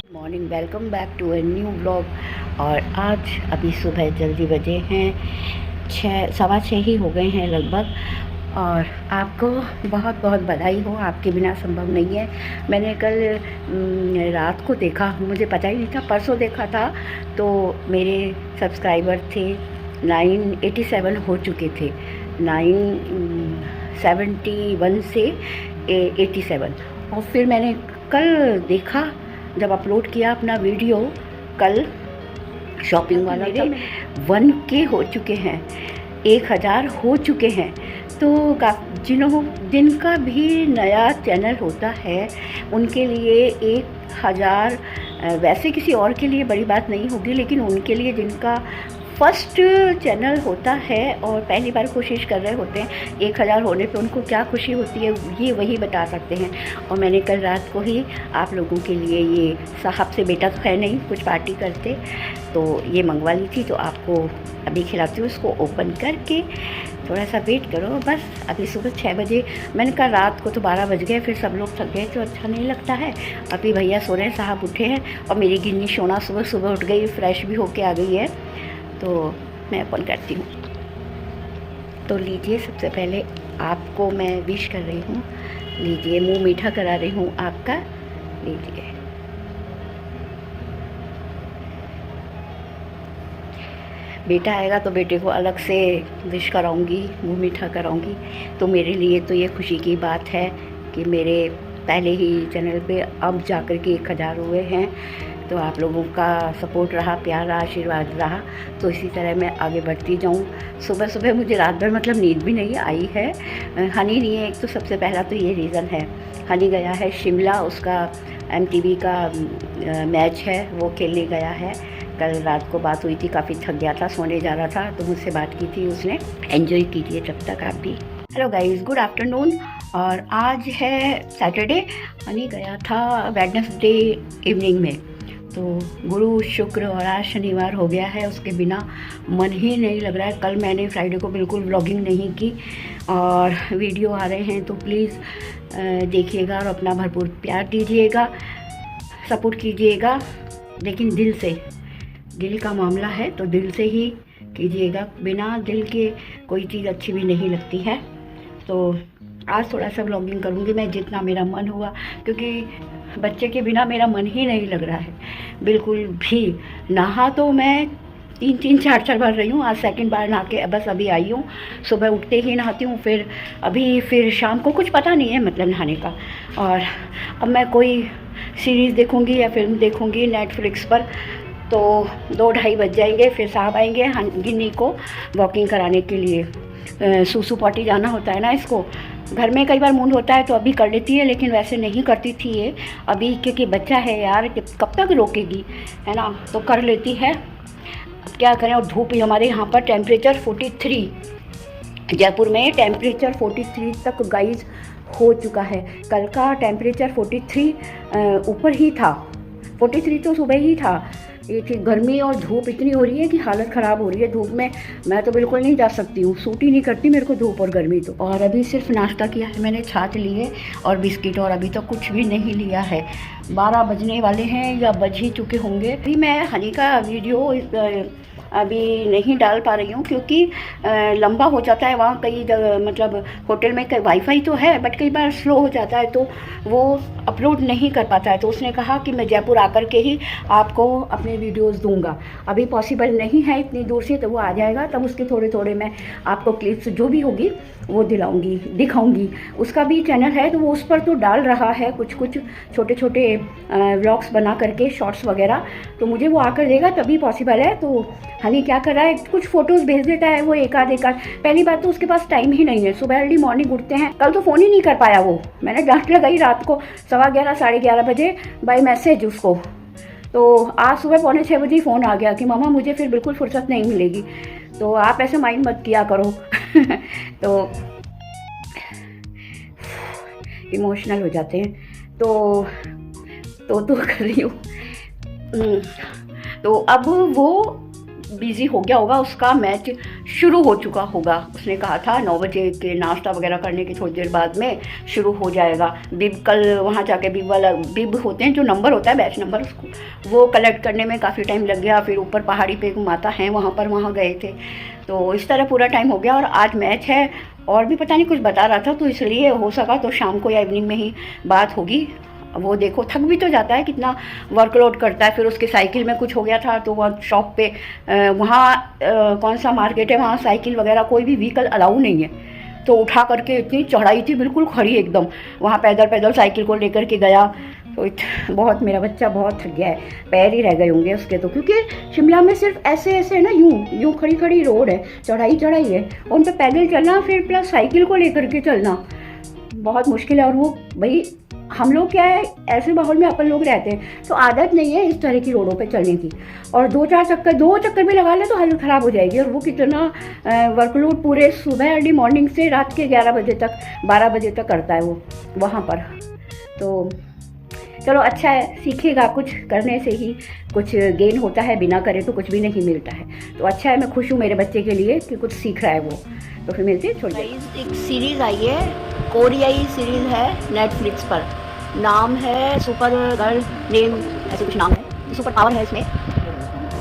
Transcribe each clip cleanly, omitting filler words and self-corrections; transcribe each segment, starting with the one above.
Morning, welcome back to a new blog. और आज अभी सुबह जल्दी बजे हैं 6, सवा 6 ही हो गए हैं लगभग। और आपको बहुत बहुत बधाई हो, आपके बिना संभव नहीं है। मैंने कल रात को देखा, मुझे पता ही नहीं था, परसों देखा था तो मेरे सब्सक्राइबर थे 987 हो चुके थे, 971 से 87। और फिर मैंने कल देखा, जब अपलोड किया अपना वीडियो कल शॉपिंग वाला, मेरे 1K हो चुके हैं, 1000 हो चुके हैं। तो जिनका भी नया चैनल होता है उनके लिए 1000 वैसे किसी और के लिए बड़ी बात नहीं होगी, लेकिन उनके लिए जिनका फर्स्ट चैनल होता है और पहली बार कोशिश कर रहे होते हैं, 1000 होने पे उनको क्या खुशी होती है ये वही बता सकते हैं। और मैंने कल रात को ही आप लोगों के लिए ये, साहब से बेटा तो है नहीं, कुछ पार्टी करते तो ये मंगवा ली थी, तो आपको अभी खिलाती हूँ इसको ओपन करके। थोड़ा सा वेट करो बस। अभी सुबह 6 बजे, मैंने कहा रात को तो 12 बज गए, फिर सब लोग थक गए तो अच्छा नहीं लगता है। अभी भैया सो रहे हैं, साहब उठे हैं और मेरी गिन्नी सोना सुबह सुबह उठ गई, फ्रेश भी होके आ गई है, तो मैं ओपन करती हूँ। तो लीजिए, सबसे पहले आपको मैं विश कर रही हूँ, लीजिए, मुंह मीठा करा रही हूँ आपका, लीजिए। बेटा आएगा तो बेटे को अलग से विश कराऊंगी, मुंह मीठा कराऊंगी। तो मेरे लिए तो ये खुशी की बात है कि मेरे पहले ही चैनल पे अब जाकर के 1000 हुए हैं। तो आप लोगों का सपोर्ट रहा, प्यार रहा, आशीर्वाद रहा, तो इसी तरह मैं आगे बढ़ती जाऊँ। सुबह सुबह मुझे रात भर मतलब नींद भी नहीं आई है। हनी नहीं है, एक तो सबसे पहला तो ये रीज़न है। हनी गया है शिमला, उसका MTV का मैच है, वो खेलने गया है। कल रात को बात हुई थी, काफ़ी थक गया था, सोने जा रहा था, तो मुझसे बात की थी उसने। एंजॉय कीजिए तब तक आप भी। Hello guys, good afternoon. और आज है सैटरडे, हनी गया था वेडनेसडे इवनिंग में। तो गुरु शुक्र और आज शनिवार हो गया है, उसके बिना मन ही नहीं लग रहा है। कल मैंने फ्राइडे को बिल्कुल व्लॉगिंग नहीं की और वीडियो आ रहे हैं तो प्लीज़ देखिएगा और अपना भरपूर प्यार दीजिएगा, सपोर्ट कीजिएगा, लेकिन दिल से। दिल का मामला है तो दिल से ही कीजिएगा, बिना दिल के कोई चीज़ अच्छी भी नहीं लगती है। तो आज थोड़ा सा व्लॉगिंग करूँगी मैं, जितना मेरा मन हुआ, क्योंकि बच्चे के बिना मेरा मन ही नहीं लग रहा है बिल्कुल भी। नहा तो मैं 3-3, 4-4 बार रही हूँ, आज सेकंड बार नहा के बस अभी आई हूँ। सुबह उठते ही नहाती हूँ, फिर शाम को कुछ पता नहीं है मतलब नहाने का। और अब मैं कोई सीरीज़ देखूँगी या फिल्म देखूँगी नेटफ्लिक्स पर, तो 2-2:30 बज जाएंगे। फिर साहब आएंगे गिन्नी को वॉकिंग कराने के लिए। सूसू पॉटी जाना होता है ना इसको, घर में कई बार मूड होता है तो अभी कर लेती है, लेकिन वैसे नहीं करती थी ये अभी, क्योंकि बच्चा है यार, कब तक रोकेगी, है ना, तो कर लेती है। अब क्या करें। और धूप ही, हमारे यहाँ पर टेम्परेचर 43, जयपुर में टेम्परेचर 43 तक गाइज हो चुका है। कल का टेम्परेचर 43 ऊपर ही था, 43 तो सुबह ही था। ये थी गर्मी और धूप इतनी हो रही है कि हालत ख़राब हो रही है धूप में। मैं तो बिल्कुल नहीं जा सकती हूँ, सूट ही नहीं करती मेरे को धूप और गर्मी तो। और अभी सिर्फ नाश्ता किया है मैंने, छाछ ली है और बिस्किट, और अभी तो कुछ भी नहीं लिया है। 12 बजने वाले हैं या बज ही चुके होंगे। अभी मैं हनी का वीडियो अभी नहीं डाल पा रही हूँ, क्योंकि लंबा हो जाता है। वहाँ कई मतलब होटल में कई वाईफाई तो है, बट कई बार स्लो हो जाता है तो वो अपलोड नहीं कर पाता है। तो उसने कहा कि मैं जयपुर आकर के ही आपको अपने वीडियोस दूंगा। अभी पॉसिबल नहीं है इतनी दूर से, तो वो आ जाएगा तब उसके थोड़े थोड़े मैं आपको क्लिप्स जो भी होगी वो दिखाऊंगी। उसका भी चैनल है तो वो उस पर तो डाल रहा है कुछ कुछ छोटे छोटे व्लॉग्स बना करके, शॉर्ट्स वगैरह। तो मुझे वो आकर देगा तभी पॉसिबल है। तो हनी क्या कर रहा है, कुछ फ़ोटोज़ भेज देता है वो, एक आध। पहली बात तो उसके पास टाइम ही नहीं है, सुबह अर्ली मॉर्निंग उठते हैं। कल तो फ़ोन ही नहीं कर पाया वो, मैंने डांट लगाई रात को 11:15 11:30 बजे बाय मैसेज उसको। तो आज सुबह 5:45 बजे फ़ोन आ गया कि मामा मुझे फिर बिल्कुल फुर्सत नहीं मिलेगी, तो आप ऐसे माइंड मत किया करो। तो इमोशनल हो जाते हैं तो कर रही हूँ। तो अब वो बिज़ी हो गया होगा, उसका मैच शुरू हो चुका होगा। उसने कहा था 9 बजे के नाश्ता वगैरह करने के थोड़ी देर बाद में शुरू हो जाएगा। बिब कल वहाँ जाके बिब वाला, बिब होते हैं जो नंबर होता है बैच नंबर, उसको वो कलेक्ट करने में काफ़ी टाइम लग गया। फिर ऊपर पहाड़ी पे माता हैं वहाँ गए थे, तो इस तरह पूरा टाइम हो गया। और आज मैच है और भी पता नहीं कुछ बता रहा था, तो इसलिए हो सका तो शाम को या इवनिंग में ही बात होगी। वो देखो थक भी तो जाता है, कितना वर्कलोड करता है। फिर उसके साइकिल में कुछ हो गया था, तो वहाँ शॉप पे वहाँ कौन सा मार्केट है, वहाँ साइकिल वगैरह कोई भी व्हीकल अलाउ नहीं है, तो उठा करके इतनी चढ़ाई थी बिल्कुल खड़ी एकदम, वहाँ पैदल पैदल साइकिल को लेकर के गया। तो बहुत मेरा बच्चा बहुत थक गया है, पैर ही रह गए होंगे उसके तो, क्योंकि शिमला में सिर्फ ऐसे ऐसे है ना, यूँ खड़ी खड़ी रोड है, चढ़ाई है, और उन पर पैदल चलना फिर प्लस साइकिल को लेकर के चलना बहुत मुश्किल है। और वो भाई हम लोग क्या है, ऐसे माहौल में अपन लोग रहते हैं, तो आदत नहीं है इस तरह की रोडों पे चलने की। और दो चक्कर भी लगा ले तो हालत ख़राब हो जाएगी। और वो कितना वर्कलोड पूरे सुबह अर्ली मॉर्निंग से रात के 11 बजे तक 12 बजे तक करता है वो वहाँ पर। तो चलो अच्छा है, सीखेगा, कुछ करने से ही कुछ गेन होता है, बिना करे तो कुछ भी नहीं मिलता है। तो अच्छा है, मैं खुश हूँ मेरे बच्चे के लिए कि कुछ सीख रहा है वो। तो फिर मिलते हैं, छोड़िए। एक सीरीज़ आई है, कोरियाई सीरीज़ है नेटफ्लिक्स पर, नाम है सुपर गर्ल, नेम ऐसे कुछ नाम है, सुपर पावर है इसमें।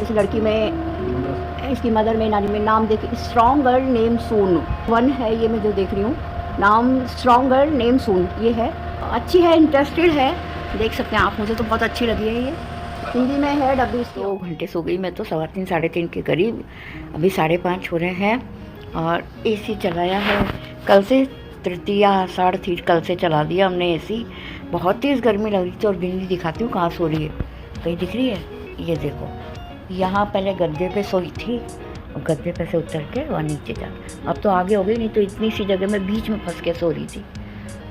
इस लड़की में, इसकी मदर में, नानी में, नाम देखिए, स्ट्रॉन्ग गर्ल नेम सून 1 है ये मैं जो देख रही हूँ, नाम स्ट्रॉन्ग गर्ल नेम सून ये है। अच्छी है, इंटरेस्टेड है, देख सकते हैं आप। मुझे तो बहुत अच्छी लगी है ये, हिंदी में है, डब्बी। 2 घंटे सो गई मैं तो, 3:15 साढ़े 3 के करीब, अभी 5:30 हो रहे हैं। और एसी चलाया है कल से, तृतीया 3:30 कल से चला दिया हमने एसी। बहुत तेज़ गर्मी लग रही थी। और बिल्ली दिखाती हूँ कहाँ सो रही है, कहीं दिख रही है, ये देखो, यहाँ पहले गद्दे पे सोई थी और गद्दे पे से उतर के वहाँ नीचे जा, अब तो आगे हो गई, नहीं तो इतनी सी जगह में बीच में फंस के सो रही थी।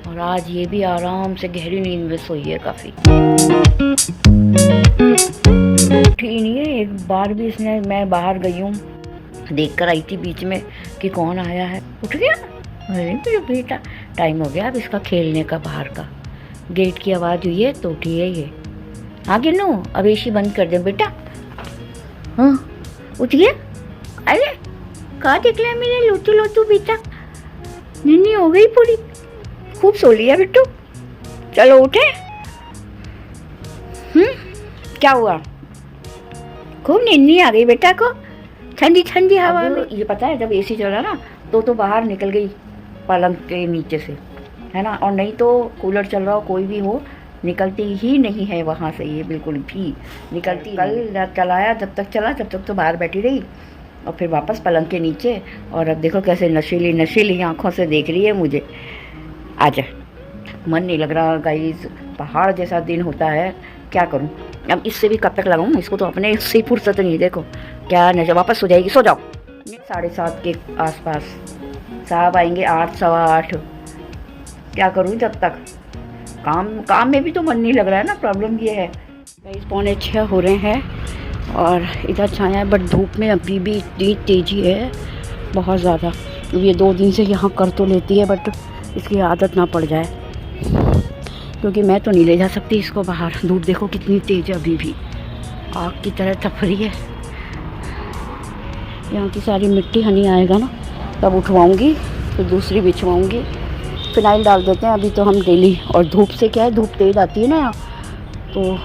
और आज ये भी आराम से गहरी नींद में सोई है काफ़ी। उठी नहीं है एक बार भी इसने, मैं बाहर गई हूँ देख कर आई थी बीच में कि कौन आया है, उठ गया। अरे मेरा बेटा, टाइम हो गया अब इसका खेलने का, बाहर का। गेट की आवाज़ हुई है तो उठी है ये। हाँ गिनो, अब एसी बंद कर दे बेटा। हाँ उठ गया। अरे कहाँ देख लिया मेरे लोटू लोटू बेटा, नींद हो गई पूरी, खूब सो लिया बिट्टू। चलो उठे। क्या हुआ, खूब नींद आ गई बेटा को, ठंडी ठंडी हवा में। ये पता है जब एसी चला ना तो बाहर निकल गई पलंग के नीचे से, है ना, और नहीं तो कूलर चल रहा हो कोई भी हो, निकलती ही नहीं है वहाँ से, ये बिल्कुल भी निकलती। कल चलाया, जब तक तो बाहर बैठी रही, और फिर वापस पलंग के नीचे। और अब देखो कैसे नशीली आँखों से देख रही है मुझे। आजा, मन नहीं लग रहा गाइस, पहाड़ जैसा दिन होता है, क्या करूं। अब इससे भी कब तक लगाऊं, इसको तो अपने इससे फुर्सत नहीं। देखो क्या नजर, वापस सो जाएगी, सो जाओ। 7:30 के आसपास साहब आएंगे, 8 सवा 8, क्या करूं जब तक। काम में भी तो मन नहीं लग रहा है ना, प्रॉब्लम ये है। गाइस 5:45 हो रहे हैं और इधर छाया है, बट धूप में अभी भी इतनी तेज़ी है बहुत ज़्यादा। ये 2 दिन से यहाँ कर तो लेती है, बट इसकी आदत ना पड़ जाए, क्योंकि मैं तो नहीं ले जा सकती इसको बाहर। धूप देखो कितनी तेज़ है, अभी भी आग की तरह तप रही है। यहाँ की सारी मिट्टी हनी आएगा ना तब उठवाऊँगी, फिर दूसरी बिछवाऊँगी। फिनाइल डाल देते हैं अभी तो हम डेली। और धूप से क्या है, धूप तेज़ आती है ना यहाँ, तो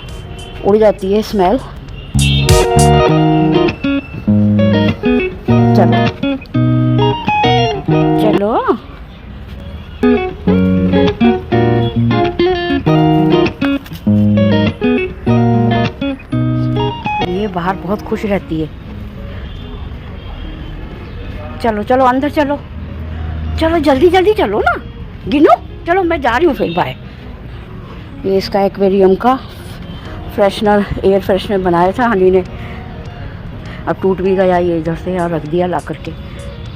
उड़ जाती है स्मेल। चलो चलो, ये बाहर बहुत खुश रहती है। चलो चलो अंदर चलो, चलो जल्दी जल्दी चलो ना, गिनो। चलो मैं जा रही हूँ फिर, बाय। ये इसका एक्वेरियम का फ्रेशनर, एयर फ्रेशनर बनाया था हनी ने, अब टूट भी गया ये इधर से, और रख दिया ला करके।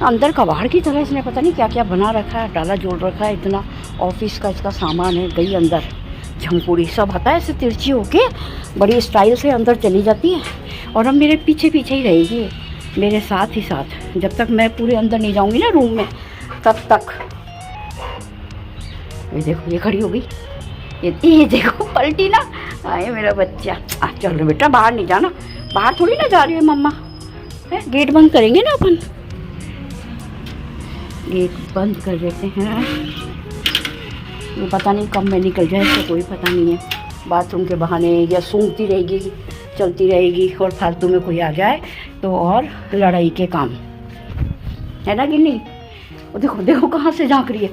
अंदर कबाड़ की तरह इसने पता नहीं क्या क्या बना रखा है, डाला जोड़ रखा है, इतना ऑफिस का इसका सामान है। गई अंदर, झमपूरी सब आता है, ऐसे तिरछी होके बड़ी स्टाइल से अंदर चली जाती है, और अब मेरे पीछे पीछे ही रहेगी, मेरे साथ ही साथ, जब तक मैं पूरे अंदर नहीं जाऊंगी ना रूम में तब तक। ये देखो ये खड़ी हो गई, ये देखो पलटी ना, आए मेरा बच्चा। चलो बेटा बाहर नहीं जाना, बाहर थोड़ी ना जा रही है मम्मा, है, गेट बंद करेंगे ना अपन, गेट बंद कर देते हैं। ये पता नहीं कब मैं निकल जाए, तो कोई पता नहीं है। बाथरूम के बहाने या सूंघती रहेगी, चलती रहेगी, और फालतू में कोई आ जाए तो और लड़ाई के काम है ना गिन्नी। वो देखो देखो कहाँ से झांक रही है।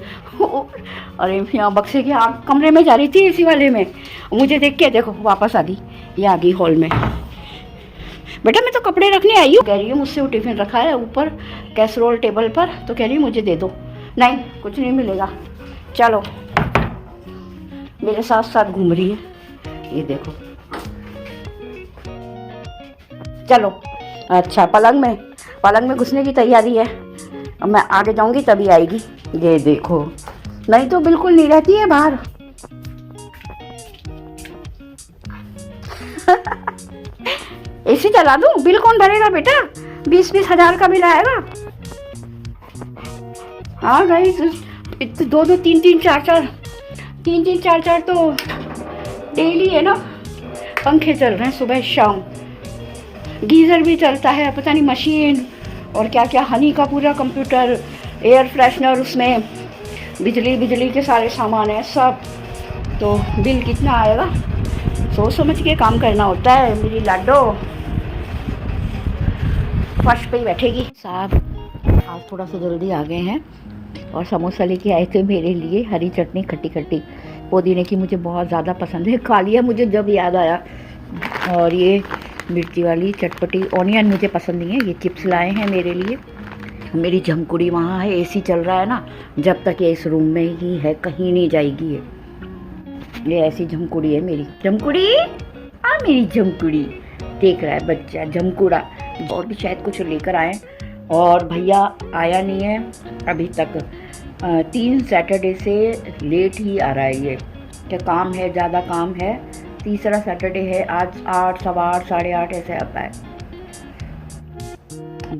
अरे यहाँ बक्से के आग कमरे में जा रही थी एसी वाले में, मुझे देख के देखो वापस आ गई, ये आ गई हॉल में। बेटा मैं तो कपड़े रखने आई हूँ। कह रही है मुझसे वो टिफ़िन रखा है ऊपर कैसरोल टेबल पर, तो कह रही है मुझे दे दो। नहीं कुछ नहीं मिलेगा, चलो। मेरे साथ साथ घूम रही है, ये देखो। चलो अच्छा, पलंग में घुसने की तैयारी है। अब मैं आगे जाऊंगी तभी आएगी, ये देखो। नहीं तो बिल्कुल नहीं रहती है बाहर। एसी चला दूं? बिल कौन भरेगा बेटा? 20-20 हज़ार का बिल आएगा। हाँ भाई, 2-2, 3-3, 4-4, 3-3, 4-4 तो डेली है ना। पंखे चल रहे हैं सुबह शाम, गीज़र भी चलता है, पता नहीं मशीन और क्या क्या, हनी का पूरा कंप्यूटर, एयर फ्रेशनर, उसमें बिजली के सारे सामान हैं सब। तो बिल कितना आएगा? सोच समझ के काम करना होता है। मेरी लाडो फर्श पे ही बैठेगी। साहब आज थोड़ा सा जल्दी आ गए हैं और समोसा लेके आए थे मेरे लिए, हरी चटनी खट्टी खट्टी पुदीने की, मुझे बहुत ज़्यादा पसंद है। खा लिया मुझे जब याद आया। और ये मिर्ची वाली चटपटी, ऑनियन मुझे पसंद नहीं है। ये चिप्स लाए हैं मेरे लिए। मेरी झमकुड़ी वहाँ है, एसी चल रहा है ना, जब तक ये इस रूम में ही है, कहीं नहीं जाएगी। ये ऐसी झमकुड़ी है मेरी झमकुड़ी। हाँ मेरी झमकुड़ी, देख रहा है बच्चा झमकुड़ा। और भी शायद कुछ लेकर आए, और भैया आया नहीं है अभी तक। 3 सैटरडे से लेट ही आ रहा है ये। क्या काम है, ज़्यादा काम है। तीसरा सैटरडे है आज, 8, 8:15, 8:30 ऐसे आता है।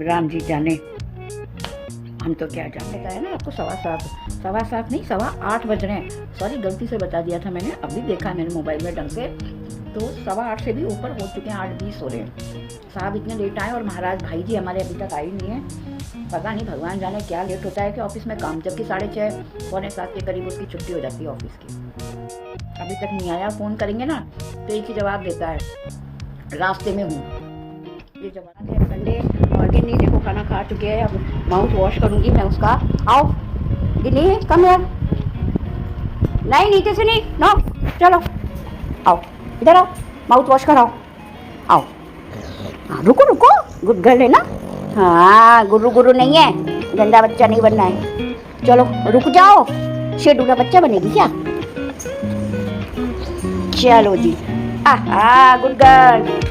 राम जी जाने, हम तो क्या जाने। का है ना आपको 7:15 नहीं 7:15 बज रहे हैं। सॉरी गलती से बता दिया था मैंने, अभी देखा मैंने मोबाइल में ढंग से, तो 7:15 से भी ऊपर हो चुके हैं, 8:20 हो रहे हैं। साहब इतने लेट आए, और महाराज भाई जी हमारे अभी तक आए नहीं हैं। पता नहीं भगवान जाने क्या लेट होता है कि ऑफिस में काम, जबकि 6:30 पौने 7 के करीब उसकी छुट्टी हो जाती है ऑफिस की। अभी तक नहीं आया। फ़ोन करेंगे ना तो एक ही जवाब देता है, रास्ते में हूँ। ये जवाब है संडे। और गिन्नी देखो खाना खा चुके हैं, अब माउथ वॉश करूँगी मैं उसका। आओ गिन्नी कम यार, नहीं नीचे से नहीं, नो चलो आओ इधर आओ, माउथ वॉश कराओ, आओ। हाँ रुको रुको, गुड गर्ल है ना। हाँ गुरु नहीं है, गंदा बच्चा नहीं बनना है। चलो रुक जाओ, शेडू का बच्चा बनेगी क्या? चलो जी, आहा गुड गर्ल।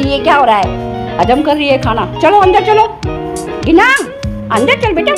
ये क्या हो रहा है? हजम कर रही है खाना। चलो अंदर चलो, गिना अंदर चल बेटा।